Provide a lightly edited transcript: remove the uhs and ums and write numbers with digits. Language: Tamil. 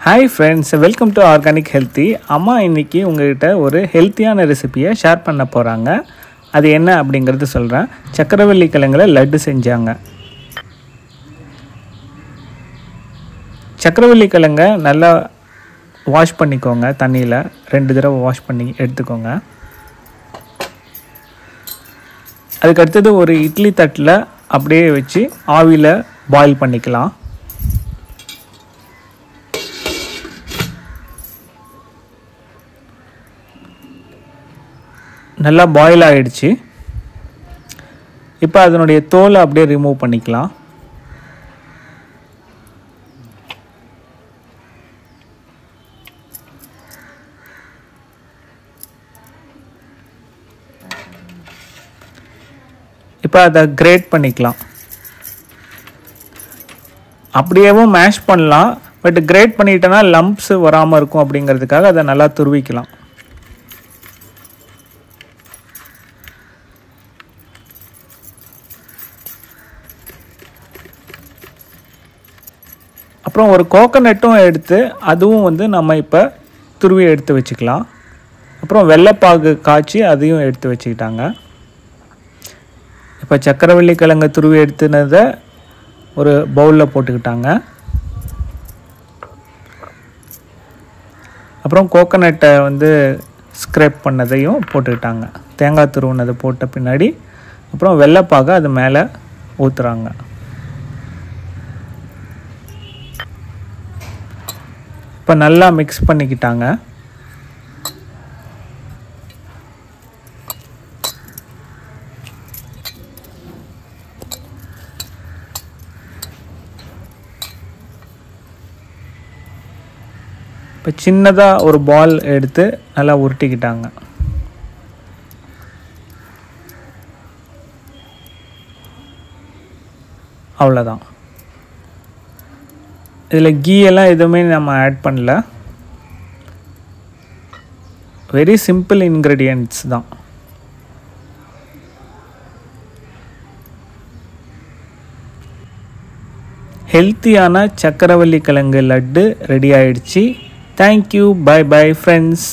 Hi friends, welcome to Organic Healthy. அம்மா இன்னைக்கு உங்ககிட்ட ஒரு ஹெல்த்தியான ரெசிபியை ஷேர் பண்ண போகிறாங்க. அது என்ன அப்படிங்கிறது சொல்கிறேன். சக்கரவள்ளி கிழங்குல லட்டு செஞ்சாங்க. சக்கரவள்ளி கிழங்க நல்லா வாஷ் பண்ணிக்கோங்க. தண்ணியில் 2 தடவை வாஷ் பண்ணி எடுத்துக்கோங்க. அதுக்கு அடுத்தது ஒரு இட்லி தட்டில் அப்படியே வச்சு ஆவியில் பாயில் பண்ணிக்கலாம். நல்லா பாயில் ஆகிடுச்சு. இப்போ அதனுடைய தோலை அப்படியே ரிமூவ் பண்ணிக்கலாம். இப்போ அதை கிரேட் பண்ணிக்கலாம். அப்படியேவும் மேஷ் பண்ணலாம், பட் கிரேட் பண்ணிட்டோன்னா லம்ப்ஸ் வராமல் இருக்கும் அப்படிங்கிறதுக்காக அதை நல்லா துருவிக்கலாம். அப்புறம் ஒரு கோகனட்டும் எடுத்து அதுவும் நம்ம இப்போ துருவி எடுத்து வச்சுக்கலாம். அப்புறம் வெள்ளைப்பாகு காய்ச்சி அதையும் எடுத்து வச்சுக்கிட்டாங்க. இப்போ சக்கரவள்ளி கிழங்கு துருவி எடுத்துனதை ஒரு பவுலில் போட்டுக்கிட்டாங்க. அப்புறம் கோகனட்டை ஸ்க்ரேப் பண்ணதையும் போட்டுக்கிட்டாங்க. தேங்காய் துருவினதை போட்ட பின்னாடி அப்புறம் வெள்ளைப்பாகை அது மேலே ஊற்றுறாங்க. இப்போ நல்லா மிக்ஸ் பண்ணிக்கிட்டாங்க. இப்போ சின்னதாக ஒரு பால் எடுத்து நல்லா உருட்டிக்கிட்டாங்க. அவ்வளோதான். இதில் கீ எல்லாம் எதுவுமே நம்ம ஆட் பண்ணல. வெரி சிம்பிள் இன்க்ரீடியன்ட்ஸ் தான். ஹெல்த்தியான சக்கரவள்ளி கிழங்கு லட்டு ரெடி ஆயிடுச்சு. தேங்க்யூ. Bye bye friends.